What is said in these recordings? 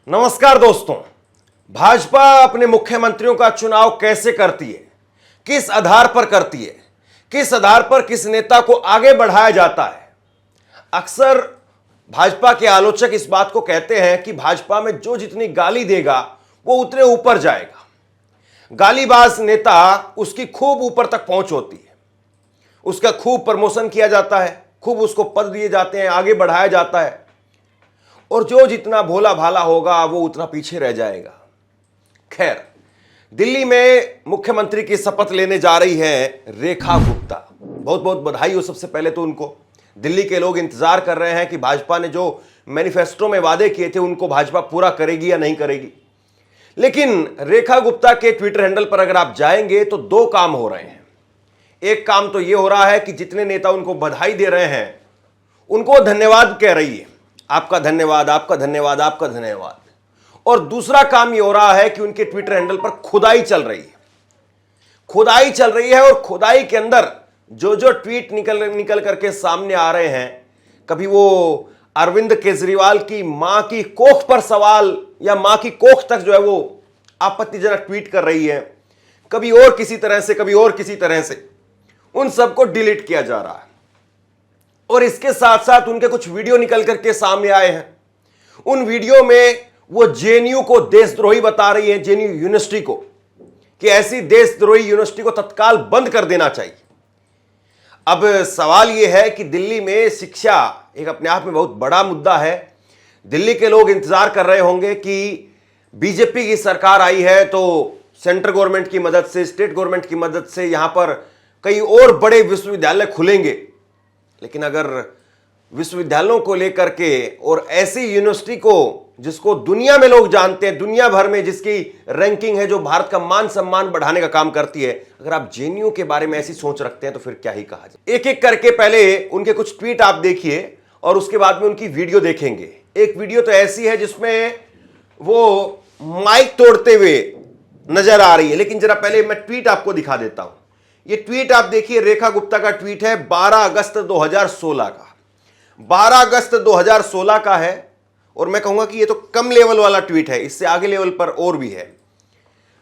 नमस्कार दोस्तों। भाजपा अपने मुख्यमंत्रियों का चुनाव कैसे करती है, किस आधार पर करती है, किस आधार पर किस नेता को आगे बढ़ाया जाता है। अक्सर भाजपा के आलोचक इस बात को कहते हैं कि भाजपा में जो जितनी गाली देगा वो उतने ऊपर जाएगा। गालीबाज नेता उसकी खूब ऊपर तक पहुंच होती है, उसका खूब प्रमोशन किया जाता है, खूब उसको पद दिए जाते हैं, आगे बढ़ाया जाता है, और जो जितना भोला भाला होगा वो उतना पीछे रह जाएगा। खैर, दिल्ली में मुख्यमंत्री की शपथ लेने जा रही है रेखा गुप्ता। बहुत बहुत बधाई हो सबसे पहले तो उनको। दिल्ली के लोग इंतजार कर रहे हैं कि भाजपा ने जो मैनिफेस्टो में वादे किए थे उनको भाजपा पूरा करेगी या नहीं करेगी। लेकिन रेखा गुप्ता के ट्विटर हैंडल पर अगर आप जाएंगे तो दो काम हो रहे हैं। एक काम तो यह हो रहा है कि जितने नेता उनको बधाई दे रहे हैं उनको धन्यवाद कह रही है, आपका धन्यवाद, आपका धन्यवाद, आपका धन्यवाद। और दूसरा काम यह हो रहा है कि उनके ट्विटर हैंडल पर खुदाई चल रही है। खुदाई चल रही है और खुदाई के अंदर जो जो ट्वीट निकल करके सामने आ रहे हैं, कभी वो अरविंद केजरीवाल की मां की कोख पर सवाल या मां की कोख तक जो है वो आपत्तिजनक ट्वीट कर रही है, कभी और किसी तरह से, कभी और किसी तरह से, उन सबको डिलीट किया जा रहा है। और इसके साथ साथ उनके कुछ वीडियो निकल करके सामने आए हैं। उन वीडियो में वो जेएनयू को देशद्रोही बता रही है, जेएनयू यूनिवर्सिटी को, कि ऐसी देशद्रोही यूनिवर्सिटी को तत्काल बंद कर देना चाहिए। अब सवाल यह है कि दिल्ली में शिक्षा एक अपने आप में बहुत बड़ा मुद्दा है। दिल्ली के लोग इंतजार कर रहे होंगे कि बीजेपी की सरकार आई है तो सेंट्रल गवर्नमेंट की मदद से, स्टेट गवर्नमेंट की मदद से यहां पर कई और बड़े विश्वविद्यालय खुलेंगे। लेकिन अगर विश्वविद्यालयों को लेकर के और ऐसी यूनिवर्सिटी को जिसको दुनिया में लोग जानते हैं, दुनिया भर में जिसकी रैंकिंग है, जो भारत का मान सम्मान बढ़ाने का काम करती है, अगर आप जेएनयू के बारे में ऐसी सोच रखते हैं तो फिर क्या ही कहा जाए। एक एक करके पहले उनके कुछ ट्वीट आप देखिए और उसके बाद में उनकी वीडियो देखेंगे। एक वीडियो तो ऐसी है जिसमें वो माइक तोड़ते हुए नजर आ रही है, लेकिन जरा पहले मैं ट्वीट आपको दिखा देता हूं। ये ट्वीट आप देखिए, रेखा गुप्ता का ट्वीट है 12 अगस्त 2016 का। 12 अगस्त 2016 का है और मैं कहूंगा कि ये तो कम लेवल वाला ट्वीट है, इससे आगे लेवल पर और भी है।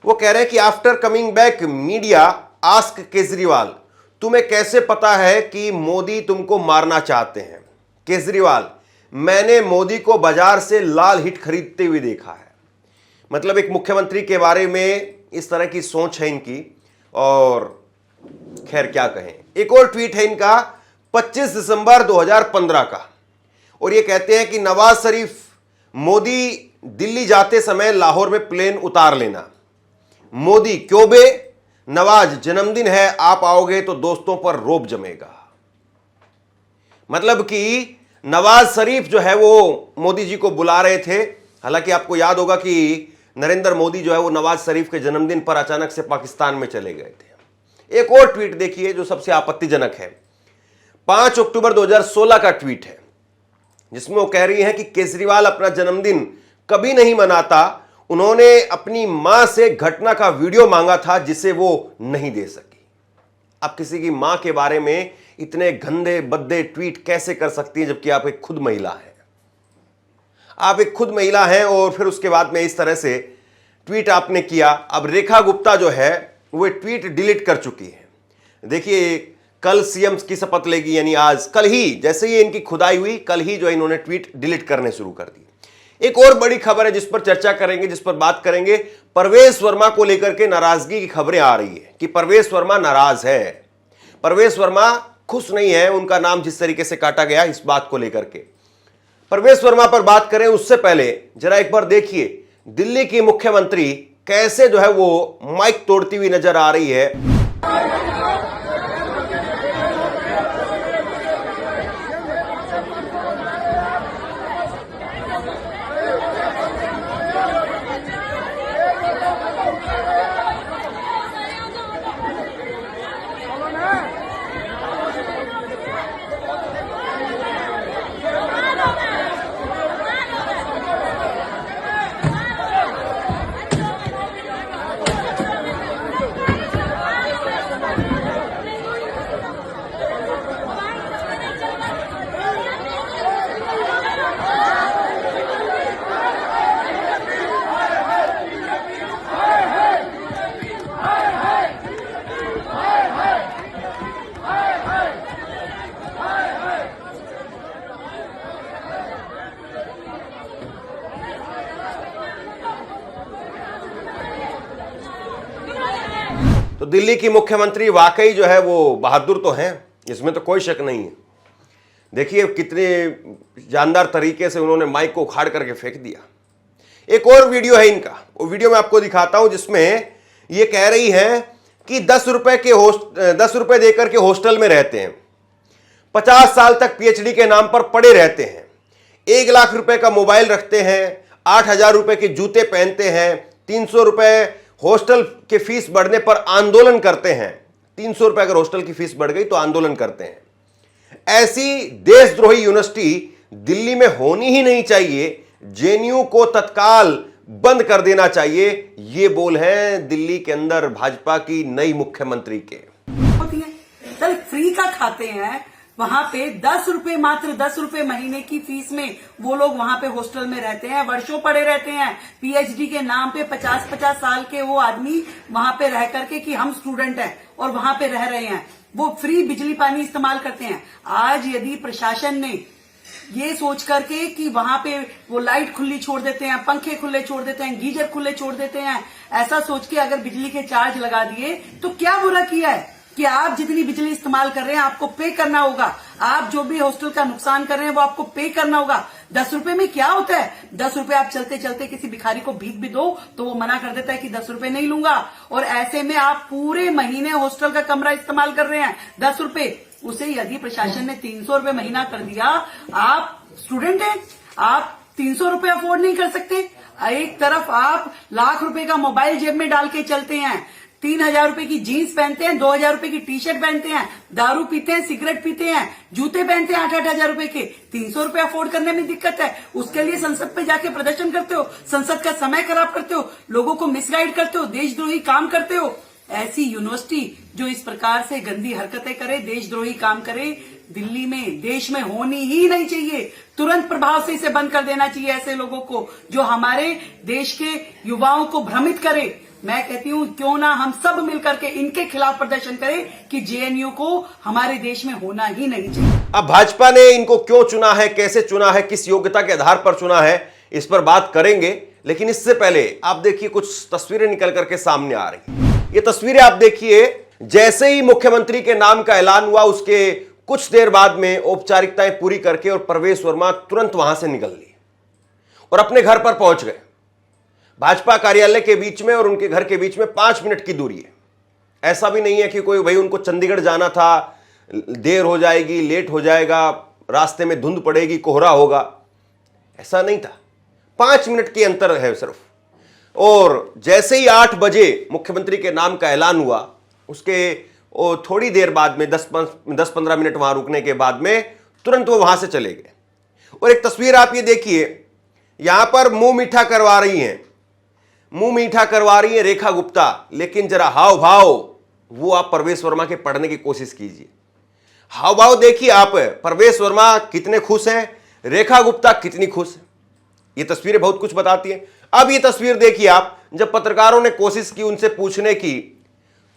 वो कह रहे हैं कि after coming back media ask Kejriwal, तुम्हें कैसे पता है कि मोदी तुमको मारना चाहते हैं? केजरीवाल, मैंने मोदी को बाजार से लाल हिट खरीदते हुए देखा है। मतलब एक मुख्यमंत्री के बारे में इस तरह की सोच है इनकी, और खैर क्या कहें। एक और ट्वीट है इनका 25 दिसंबर 2015 का, और ये कहते हैं कि नवाज शरीफ, मोदी दिल्ली जाते समय लाहौर में प्लेन उतार लेना। मोदी, क्यों बे? नवाज, जन्मदिन है, आप आओगे तो दोस्तों पर रोब जमेगा। मतलब कि नवाज शरीफ जो है वो मोदी जी को बुला रहे थे। हालांकि आपको याद होगा कि नरेंद्र मोदी जो है वो नवाज शरीफ के जन्मदिन पर अचानक से पाकिस्तान में चले गए थे। एक और ट्वीट देखिए जो सबसे आपत्तिजनक है, 5 अक्टूबर 2016 का ट्वीट है, जिसमें वो कह रही हैं कि केजरीवाल अपना जन्मदिन कभी नहीं मनाता, उन्होंने अपनी मां से घटना का वीडियो मांगा था जिसे वो नहीं दे सकी। आप किसी की मां के बारे में इतने गंदे बद्दे ट्वीट कैसे कर सकती हैं, जबकि आप एक खुद महिला हैं। आप एक खुद महिला हैं और फिर उसके बाद में इस तरह से ट्वीट आपने किया। अब रेखा गुप्ता जो है वो ट्वीट डिलीट कर चुकी है। देखिए, कल सीएम की शपथ लेगी, यानी आज, कल ही, जैसे ही इनकी खुदाई हुई, कल ही जो है इन्होंने ट्वीट डिलीट करने शुरू कर दिए। एक और बड़ी खबर है जिस पर चर्चा करेंगे, जिस पर बात करेंगे, परवेश वर्मा को लेकर के नाराजगी की खबरें आ रही है कि परवेश वर्मा नाराज है, परवेश वर्मा खुश नहीं है, उनका नाम जिस तरीके से काटा गया, इस बात को लेकर के। परवेश वर्मा पर बात करें उससे पहले जरा एक बार देखिए दिल्ली की मुख्यमंत्री कैसे जो है वो माइक तोड़ती हुई नजर आ रही है। तो दिल्ली की मुख्यमंत्री वाकई जो है वो बहादुर तो हैं, इसमें तो कोई शक नहीं है। देखिए कितने जानदार तरीके से उन्होंने माइक को उखाड़ करके फेंक दिया। एक और वीडियो है इनका, वो वीडियो मैं आपको दिखाता हूं जिसमें ये कह रही हैं कि 10 रुपए देकर के हॉस्टल में रहते हैं, 50 साल तक पीएचडी के नाम पर पड़े रहते हैं, 1 लाख रुपए का मोबाइल रखते हैं, 8,000 रुपए के जूते पहनते हैं, 300 रुपए हॉस्टल के फीस बढ़ने पर आंदोलन करते हैं। 300 रुपए अगर हॉस्टल की फीस बढ़ गई तो आंदोलन करते हैं। ऐसी देशद्रोही यूनिवर्सिटी दिल्ली में होनी ही नहीं चाहिए, जेएनयू को तत्काल बंद कर देना चाहिए। ये बोल हैं दिल्ली के अंदर भाजपा की नई मुख्यमंत्री के। सर फ्री का खाते हैं वहां पे 10 रुपए, मात्र 10 रुपए महीने की फीस में वो लोग वहां पे हॉस्टल में रहते हैं, वर्षों पड़े रहते हैं। पीएचडी के नाम पे 50-50 साल के वो आदमी वहां पे रह करके कि हम स्टूडेंट हैं और वहां पे रह रहे हैं, वो फ्री बिजली पानी इस्तेमाल करते हैं। आज यदि प्रशासन ने ये सोच करके कि वहां पे वो लाइट खुली छोड़ देते हैं, पंखे खुले छोड़ देते हैं, गीजर खुले छोड़ देते हैं, ऐसा सोच के अगर बिजली के चार्ज लगा दिए तो क्या बुरा किया है कि आप जितनी बिजली इस्तेमाल कर रहे हैं आपको पे करना होगा। आप जो भी हॉस्टल का नुकसान कर रहे हैं वो आपको पे करना होगा। 10 रुपए में क्या होता है? 10 रुपए आप चलते चलते किसी भिखारी को भीख भी दो तो वो मना कर देता है कि 10 रुपए नहीं लूंगा, और ऐसे में आप पूरे महीने हॉस्टल का कमरा इस्तेमाल कर रहे हैं 10 रुपए। उसे यदि प्रशासन ने 300 रुपए महीना कर दिया, आप स्टूडेंट हैं, आप 300 रुपए अफोर्ड नहीं कर सकते। एक तरफ आप लाख रुपए का मोबाइल जेब में डाल के चलते हैं, 3,000 रुपए की जीन्स पहनते हैं, 2,000 रुपए की टी शर्ट पहनते हैं, दारू पीते हैं, सिगरेट पीते हैं, जूते पहनते हैं 8-8 हजार रुपए के। 300 रुपए अफोर्ड करने में दिक्कत है, उसके लिए संसद पे जाके प्रदर्शन करते हो, संसद का समय खराब करते हो, लोगों को मिसगाइड करते हो, देशद्रोही काम करते हो। ऐसी यूनिवर्सिटी जो इस प्रकार से गंदी हरकतें करे, देशद्रोही काम करे, दिल्ली में, देश में होनी ही नहीं चाहिए। तुरंत प्रभाव से इसे बंद कर देना चाहिए ऐसे लोगों को जो हमारे देश के युवाओं को भ्रमित करे। मैं कहती हूं क्यों ना हम सब मिलकर के इनके खिलाफ प्रदर्शन करें कि जेएनयू को हमारे देश में होना ही नहीं चाहिए। अब भाजपा ने इनको क्यों चुना है, कैसे चुना है, किस योग्यता के आधार पर चुना है, इस पर बात करेंगे। लेकिन इससे पहले आप देखिए कुछ तस्वीरें निकल करके सामने आ रही। ये तस्वीरें आप देखिए, जैसे ही मुख्यमंत्री के नाम का ऐलान हुआ उसके कुछ देर बाद में औपचारिकताएं पूरी करके और प्रवेश वर्मा तुरंत वहां से निकल ली और अपने घर पर पहुंच गए। भाजपा कार्यालय के बीच में और उनके घर के बीच में 5 मिनट की दूरी है। ऐसा भी नहीं है कि कोई भाई उनको चंडीगढ़ जाना था, देर हो जाएगी, लेट हो जाएगा, रास्ते में धुंध पड़ेगी, कोहरा होगा, ऐसा नहीं था। 5 मिनट की अंतर है सिर्फ। और जैसे ही 8 बजे मुख्यमंत्री के नाम का ऐलान हुआ, उसके थोड़ी देर बाद में 10-15 मिनट वहां रुकने के बाद में तुरंत वो वहां से चले गए। और एक तस्वीर आप ये देखिए, यहां पर मुंह मीठा करवा रही हैं रेखा गुप्ता, लेकिन जरा हाव भाव वो आप प्रवेश वर्मा के पढ़ने की कोशिश कीजिए। हाव भाव देखिए आप, प्रवेश वर्मा कितने खुश हैं, रेखा गुप्ता कितनी खुश है। ये तस्वीरें बहुत कुछ बताती हैं। अब ये तस्वीर देखिए आप, जब पत्रकारों ने कोशिश की उनसे पूछने की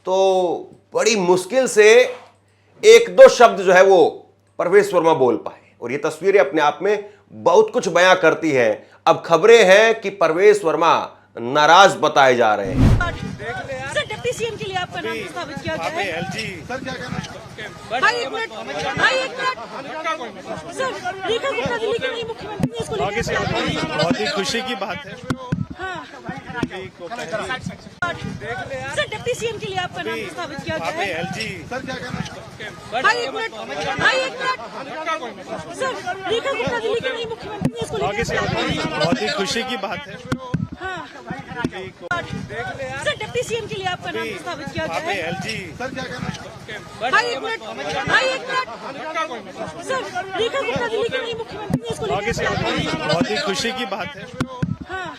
तो बड़ी मुश्किल से 1-2 शब्द जो है वो प्रवेश वर्मा बोल पाए। और ये तस्वीरें अपने आप में बहुत कुछ बयां करती है। अब खबरें हैं कि प्रवेश वर्मा नाराज बताए जा रहे हैं। सर डिप्टी सीएम के लिए आपका नाम प्रस्तावित किया गया है। सर क्या कहना? भाई एक मिनट सर, रेखा गुप्ता दिल्ली की नई मुख्यमंत्री, इसको लेकर बहुत ही खुशी की बात है। हाँ सर डिप्टी सीएम के लिए आपका नाम प्रस्तावित किया गया है। सर क्या कहना? भाई एक मिनट सर, रेखा गुप्ता दिल्ली की नई मुख्यमंत्री, इसको लेकर बहुत ही खुशी की बात है। हाँ सर डिप्टी सीएम के लिए आपका नाम प्रस्तावित किया गया है। सर क्या कहना? भाई एक मिनट सर, रेखा गुप्ता दिल्ली की नई मुख्यमंत्री, इसको लेकर बहुत ही खुशी की बात है। हाँ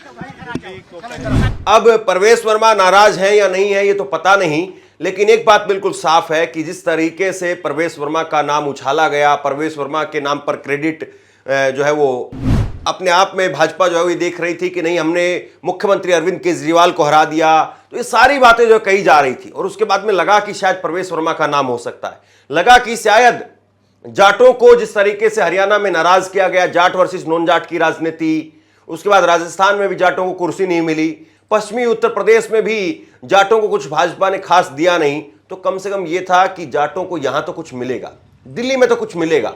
अब प्रवेश वर्मा नाराज हैं या नहीं है ये तो पता नहीं, लेकिन एक बात बिल्कुल साफ है कि जिस तरीके से प्रवेश वर्मा का नाम उछाला गया, प्रवेश वर्मा के नाम पर क्रेडिट जो है वो अपने आप में भाजपा जो है वो देख रही थी कि नहीं हमने मुख्यमंत्री अरविंद केजरीवाल को हरा दिया, तो ये सारी बातें जो कही जा रही थी। और उसके बाद में लगा कि शायद प्रवेश वर्मा का नाम हो सकता है, लगा कि शायद जाटों को जिस तरीके से हरियाणा में नाराज किया गया, जाट वर्सेस नॉन जाट की राजनीति, उसके बाद राजस्थान में भी जाटों को कुर्सी नहीं मिली, पश्चिमी उत्तर प्रदेश में भी जाटों को कुछ भाजपा ने खास दिया नहीं, तो कम से कम यह था कि जाटों को यहां तो कुछ मिलेगा, दिल्ली में तो कुछ मिलेगा।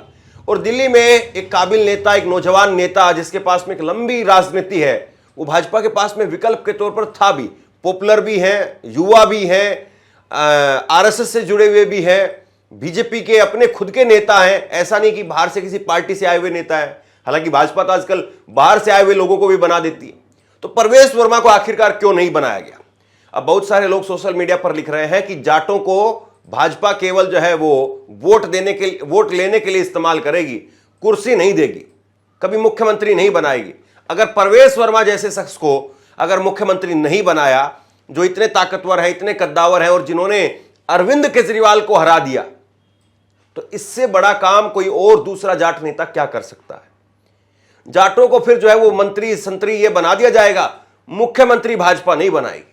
और दिल्ली में एक काबिल नेता, एक नौजवान नेता जिसके पास में एक लंबी राजनीति है, वो भाजपा के पास में विकल्प के तौर पर था भी। पॉपुलर भी हैं, युवा भी हैं, आरएसएस से जुड़े हुए भी हैं, बीजेपी के अपने खुद के नेता हैं, ऐसा नहीं कि बाहर से किसी पार्टी से आए हुए नेता है। हालांकि भाजपा तो आजकल बाहर से आए हुए लोगों को भी बना देती है। तो परवेश वर्मा को आखिरकार क्यों नहीं बनाया गया? अब बहुत सारे लोग सोशल मीडिया पर लिख रहे हैं कि जाटों को भाजपा केवल जो है वो वोट लेने के लिए इस्तेमाल करेगी, कुर्सी नहीं देगी, कभी मुख्यमंत्री नहीं बनाएगी। अगर परवेश वर्मा जैसे शख्स को अगर मुख्यमंत्री नहीं बनाया, जो इतने ताकतवर है, इतने कद्दावर हैं और जिन्होंने अरविंद केजरीवाल को हरा दिया, तो इससे बड़ा काम कोई और दूसरा जाट नेता क्या कर सकता है? जाटों को फिर जो है वो मंत्री संतरी ये बना दिया जाएगा, मुख्यमंत्री भाजपा नहीं बनाएगी।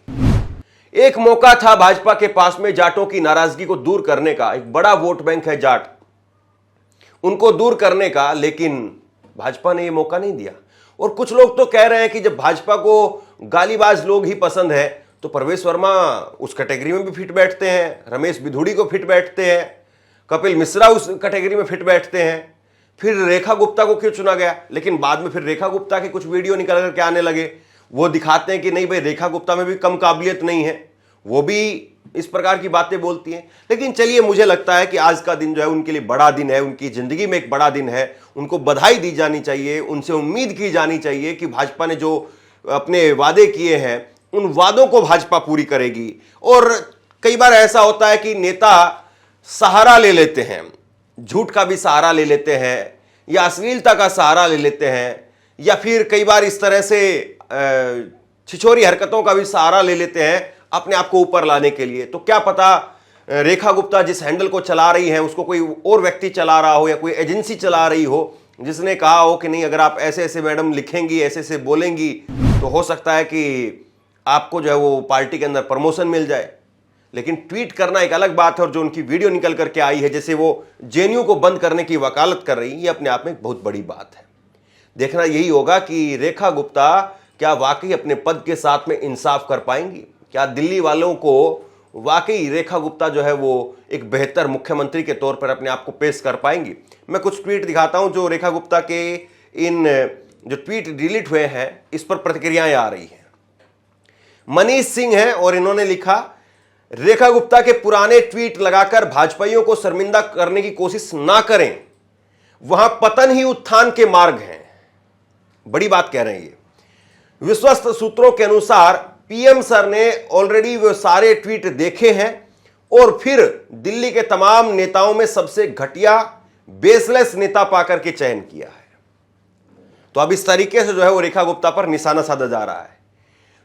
एक मौका था भाजपा के पास में जाटों की नाराजगी को दूर करने का, एक बड़ा वोट बैंक है जाट, उनको दूर करने का, लेकिन भाजपा ने यह मौका नहीं दिया। और कुछ लोग तो कह रहे हैं कि जब भाजपा को गालीबाज लोग ही पसंद है तो परवेश वर्मा उस कैटेगरी में भी फिट बैठते हैं, रमेश बिधूड़ी को फिट बैठते हैं, कपिल मिश्रा उस कैटेगरी में फिट बैठते हैं। फिर रेखा गुप्ता को क्यों चुना गया? लेकिन बाद में फिर रेखा गुप्ता के कुछ वीडियो निकल करके आने लगे, वो दिखाते हैं कि नहीं भाई, रेखा गुप्ता में भी कम काबिलियत नहीं है, वो भी इस प्रकार की बातें बोलती हैं। लेकिन चलिए, मुझे लगता है कि आज का दिन जो है उनके लिए बड़ा दिन है, उनकी जिंदगी में एक बड़ा दिन है, उनको बधाई दी जानी चाहिए, उनसे उम्मीद की जानी चाहिए कि भाजपा ने जो अपने वादे किए हैं उन वादों को भाजपा पूरी करेगी। और कई बार ऐसा होता है कि नेता सहारा ले लेते हैं, झूठ का भी सहारा ले लेते हैं, या अश्लीलता का सहारा ले लेते हैं, या फिर कई बार इस तरह से छिछोरी हरकतों का भी सहारा ले लेते हैं अपने आप को ऊपर लाने के लिए। तो क्या पता रेखा गुप्ता जिस हैंडल को चला रही है उसको कोई और व्यक्ति चला रहा हो, या कोई एजेंसी चला रही हो जिसने कहा हो कि नहीं, अगर आप ऐसे ऐसे मैडम लिखेंगी, ऐसे ऐसे बोलेंगी, तो हो सकता है कि आपको जो है वो पार्टी के अंदर प्रमोशन मिल जाए। लेकिन ट्वीट करना एक अलग बात है, और जो उनकी वीडियो निकल करके आई है, जैसे वो जेएनयू को बंद करने की वकालत कर रही है, ये अपने आप में एक बहुत बड़ी बात है। देखना यही होगा कि रेखा गुप्ता क्या वाकई अपने पद के साथ में इंसाफ कर पाएंगी? क्या दिल्ली वालों को वाकई रेखा गुप्ता जो है वो एक बेहतर मुख्यमंत्री के तौर पर अपने आप को पेश कर पाएंगी? मैं कुछ ट्वीट दिखाता हूं जो रेखा गुप्ता के इन जो ट्वीट डिलीट हुए हैं इस पर प्रतिक्रियाएं आ रही हैं। मनीष सिंह हैं और इन्होंने लिखा, रेखा गुप्ता के पुराने ट्वीट लगाकर भाजपाइयों को शर्मिंदा करने की कोशिश ना करें, वहां पतन ही उत्थान के मार्ग हैं। बड़ी बात कह रहे हैं ये। विश्वस्त सूत्रों के अनुसार पीएम सर ने ऑलरेडी वो सारे ट्वीट देखे हैं और फिर दिल्ली के तमाम नेताओं में सबसे घटिया बेसलेस नेता पाकर के चयन किया है। तो अब इस तरीके से जो है वो रेखा गुप्ता पर निशाना साधा जा रहा है।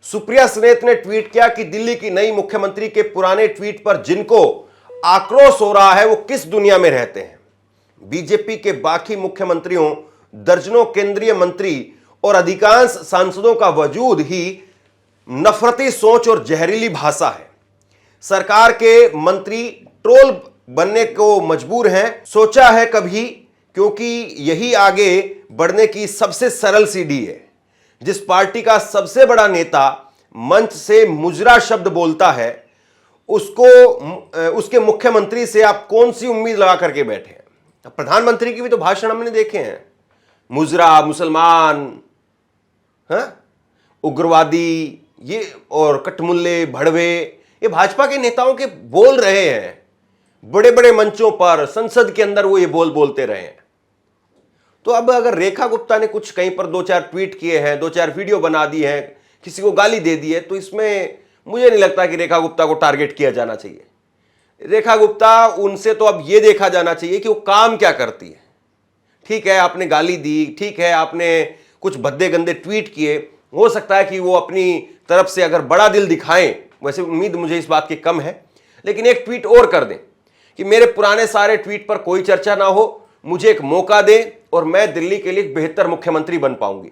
सुप्रिया सुलेत ने ट्वीट किया कि दिल्ली की नई मुख्यमंत्री के पुराने ट्वीट पर जिनको आक्रोश हो रहा है वो किस दुनिया में रहते हैं। बीजेपी के बाकी मुख्यमंत्रियों, दर्जनों केंद्रीय मंत्री और अधिकांश सांसदों का वजूद ही नफरती सोच और जहरीली भाषा है। सरकार के मंत्री ट्रोल बनने को मजबूर हैं। सोचा है कभी, क्योंकि यही आगे बढ़ने की सबसे सरल सीढ़ी है। जिस पार्टी का सबसे बड़ा नेता मंच से मुजरा शब्द बोलता है, उसके मुख्यमंत्री से आप कौन सी उम्मीद लगा करके बैठे हैं? प्रधानमंत्री की भी तो भाषण हमने देखे हैं, मुजरा, मुसलमान, उग्रवादी, ये और कटमुल्ले, भड़वे, ये भाजपा के नेताओं के बोल रहे हैं। बड़े बड़े मंचों पर, संसद के अंदर वो ये बोलते रहे हैं। तो अब अगर रेखा गुप्ता ने कुछ कहीं पर 2-4 ट्वीट किए हैं, 2-4 वीडियो बना दी है, किसी को गाली दे दी है, तो इसमें मुझे नहीं लगता कि रेखा गुप्ता को टारगेट किया जाना चाहिए। रेखा गुप्ता, उनसे तो अब यह देखा जाना चाहिए कि वो काम क्या करती है। ठीक है, आपने गाली दी, ठीक है, आपने कुछ भद्दे गंदे ट्वीट किए, हो सकता है कि वो अपनी तरफ से अगर बड़ा दिल दिखाएं, वैसे उम्मीद मुझे इस बात की कम है, लेकिन एक ट्वीट और कर दें कि मेरे पुराने सारे ट्वीट पर कोई चर्चा ना हो, मुझे एक मौका दें और मैं दिल्ली के लिए एक बेहतर मुख्यमंत्री बन पाऊंगी।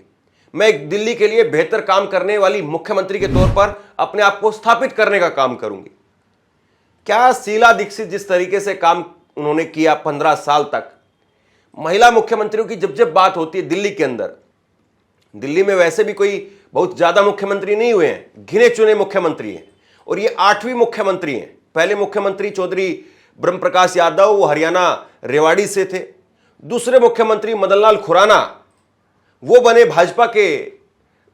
मैं दिल्ली के लिए बेहतर काम करने वाली मुख्यमंत्री के तौर पर अपने आप को स्थापित करने का काम करूंगी। क्या शीला दीक्षित जिस तरीके से काम उन्होंने किया 15 साल तक, महिला मुख्यमंत्रियों की जब जब बात होती है दिल्ली के अंदर, दिल्ली में वैसे भी कोई बहुत ज्यादा मुख्यमंत्री नहीं हुए हैं, गिने चुने मुख्यमंत्री हैं और ये 8वीं मुख्यमंत्री हैं। पहले मुख्यमंत्री चौधरी ब्रह्म प्रकाश यादव, वो हरियाणा रेवाड़ी से थे। दूसरे मुख्यमंत्री मदन लाल खुराना, वो बने भाजपा के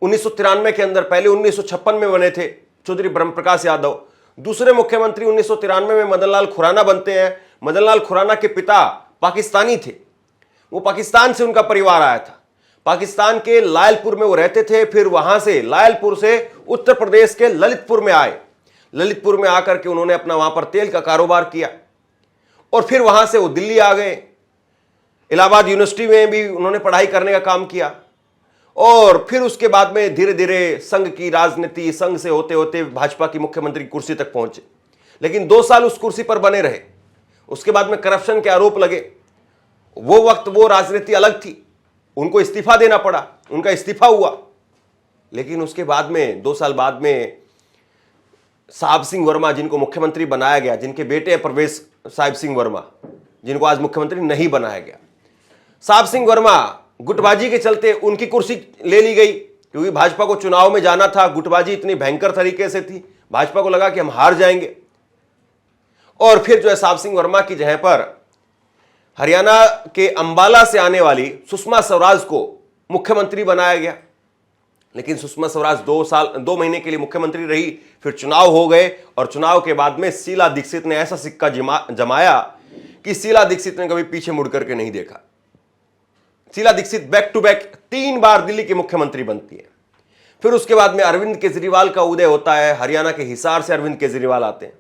1993 के अंदर, पहले 1956 में बने थे चौधरी ब्रह्म प्रकाश यादव। दूसरे मुख्यमंत्री 1993 में मदन लाल खुराना बनते हैं। मदन लाल खुराना के पिता पाकिस्तानी थे, वो पाकिस्तान से उनका परिवार आया था, पाकिस्तान के लायलपुर में वो रहते थे। फिर वहां से लायलपुर से उत्तर प्रदेश के ललितपुर में आए। ललितपुर में आकर के उन्होंने अपना वहां पर तेल का कारोबार किया और फिर वहां से वो दिल्ली आ गए। इलाहाबाद यूनिवर्सिटी में भी उन्होंने पढ़ाई करने का काम किया और फिर उसके बाद में धीरे धीरे संघ की राजनीति, संघ से होते होते भाजपा की मुख्यमंत्री की कुर्सी तक पहुंचे। लेकिन 2 साल उस कुर्सी पर बने रहे। उसके बाद में करप्शन के आरोप लगे। वो वक्त वो राजनीति अलग थी, उनको इस्तीफा देना पड़ा, उनका इस्तीफा हुआ। लेकिन उसके बाद में 2 साल बाद में साहब सिंह वर्मा, जिनको मुख्यमंत्री बनाया गया, जिनके बेटे हैं प्रवेश साहिब सिंह वर्मा, जिनको आज मुख्यमंत्री नहीं बनाया गया, साहब सिंह वर्मा गुटबाजी के चलते उनकी कुर्सी ले ली गई, क्योंकि भाजपा को चुनाव में जाना था। गुटबाजी इतनी भयंकर तरीके से थी, भाजपा को लगा कि हम हार जाएंगे। और फिर जो है साहब सिंह वर्मा की जगह पर हरियाणा के अंबाला से आने वाली सुषमा स्वराज को मुख्यमंत्री बनाया गया। लेकिन सुषमा स्वराज 2 महीने के लिए मुख्यमंत्री रही, फिर चुनाव हो गए और चुनाव के बाद में शीला दीक्षित ने ऐसा सिक्का जमाया कि शीला दीक्षित ने कभी पीछे मुड़ करके नहीं देखा। Sheila Dikshit back to back 3 बार दिल्ली की मुख्यमंत्री बनती है। फिर उसके बाद में अरविंद केजरीवाल का उदय होता है। हरियाणा के हिसार से अरविंद केजरीवाल आते हैं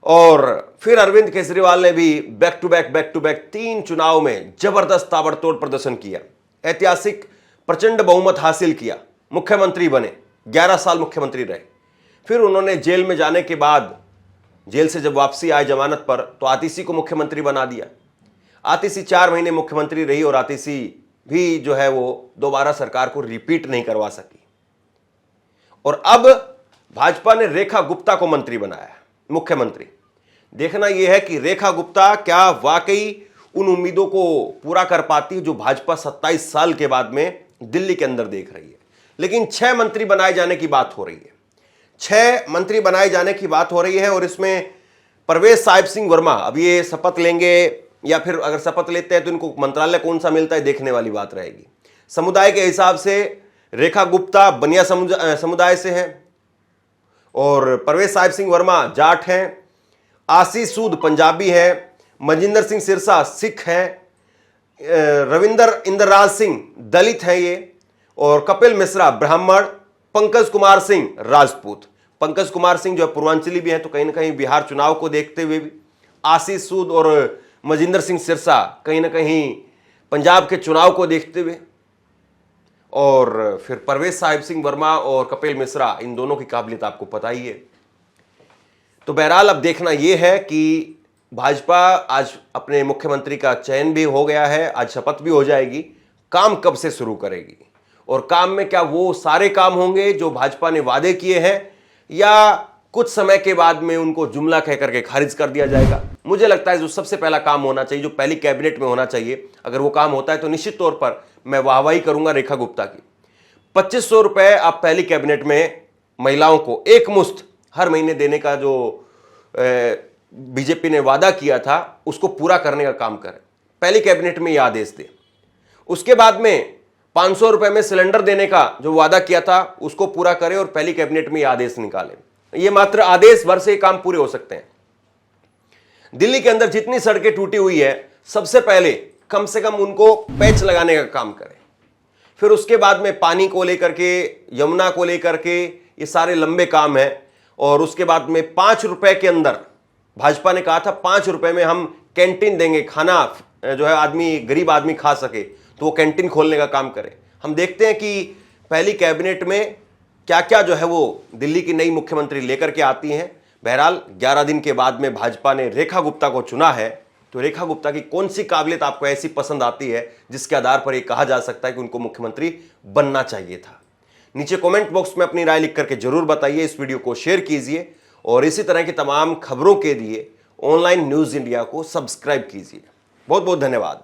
और फिर अरविंद केजरीवाल ने भी बैक टू बैक 3 चुनाव में जबरदस्त ताबड़तोड़ प्रदर्शन किया, ऐतिहासिक प्रचंड बहुमत हासिल किया, मुख्यमंत्री बने, 11 साल मुख्यमंत्री रहे। फिर उन्होंने जेल में जाने के बाद, जेल से जब वापसी आए जमानत पर, तो आतिशी को मुख्यमंत्री बना दिया। आतिशी 4 महीने मुख्यमंत्री रही और आतिशी भी जो है वो दोबारा सरकार को रिपीट नहीं करवा सकी। और अब भाजपा ने रेखा गुप्ता को मंत्री बनाया, मुख्यमंत्री। देखना यह है कि रेखा गुप्ता क्या वाकई उन उम्मीदों को पूरा कर पाती है जो भाजपा 27 साल के बाद में दिल्ली के अंदर देख रही है। लेकिन 6 मंत्री बनाए जाने की बात हो रही है, 6 मंत्री बनाए जाने की बात हो रही है। और इसमें प्रवेश साहिब सिंह वर्मा अब ये शपथ लेंगे या फिर अगर शपथ लेते हैं तो इनको मंत्रालय कौन सा मिलता है, देखने वाली बात रहेगी। समुदाय के हिसाब से रेखा गुप्ता बनिया समुदाय से है और प्रवेश साहिब सिंह वर्मा जाट हैं, आशीष सूद पंजाबी है, मजिंदर सिंह सिरसा सिख हैं, रविंदर इंद्रराज सिंह दलित हैं ये, और कपिल मिश्रा ब्राह्मण, पंकज कुमार सिंह राजपूत। पंकज कुमार सिंह जो पूर्वांचली भी हैं, तो कहीं ना कहीं बिहार चुनाव को देखते हुए भी आशीष सूद और मजिंदर सिंह सिरसा कहीं ना कहीं पंजाब के चुनाव को देखते हुए, और फिर प्रवेश साहिब सिंह वर्मा और कपिल मिश्रा, इन दोनों की काबिलियत आपको पता ही है। तो बहरहाल अब देखना यह है कि भाजपा आज अपने मुख्यमंत्री का चयन भी हो गया है, आज शपथ भी हो जाएगी, काम कब से शुरू करेगी और काम में क्या वो सारे काम होंगे जो भाजपा ने वादे किए हैं, या कुछ समय के बाद में उनको जुमला कह करके खारिज कर दिया जाएगा। मुझे लगता है जो सबसे पहला काम होना चाहिए, जो पहली कैबिनेट में होना चाहिए, अगर वो काम होता है तो निश्चित तौर पर मैं वाहवाही करूंगा रेखा गुप्ता की। 2500 रुपए आप पहली कैबिनेट में महिलाओं को एक मुश्त हर महीने देने का जो बीजेपी ने वादा किया था, उसको पूरा करने का काम करें, पहली कैबिनेट में यह आदेश दे। उसके बाद में 500 रुपए में सिलेंडर देने का जो वादा किया था, उसको पूरा करें और पहली कैबिनेट में यह आदेश निकालें। ये मात्र आदेश भर से काम पूरे हो सकते हैं। दिल्ली के अंदर जितनी सड़कें टूटी हुई है, सबसे पहले कम से कम उनको पैच लगाने का काम करें। फिर उसके बाद में पानी को लेकर के, यमुना को लेकर के, ये सारे लंबे काम हैं। और उसके बाद में 5 रुपए के अंदर भाजपा ने कहा था 5 रुपए में हम कैंटीन देंगे, खाना जो है आदमी, गरीब आदमी खा सके, तो वो कैंटीन खोलने का काम करें। हम देखते हैं कि पहली कैबिनेट में क्या क्या जो है वो दिल्ली की नई मुख्यमंत्री लेकर के आती हैं। बहरहाल 11 दिन के बाद में भाजपा ने रेखा गुप्ता को चुना है, तो रेखा गुप्ता की कौन सी काबिलियत आपको ऐसी पसंद आती है जिसके आधार पर यह कहा जा सकता है कि उनको मुख्यमंत्री बनना चाहिए था। नीचे कमेंट बॉक्स में अपनी राय लिख करके जरूर बताइए, इस वीडियो को शेयर कीजिए और इसी तरह की तमाम खबरों के लिए ऑनलाइन न्यूज़ इंडिया को सब्सक्राइब कीजिए। बहुत बहुत धन्यवाद।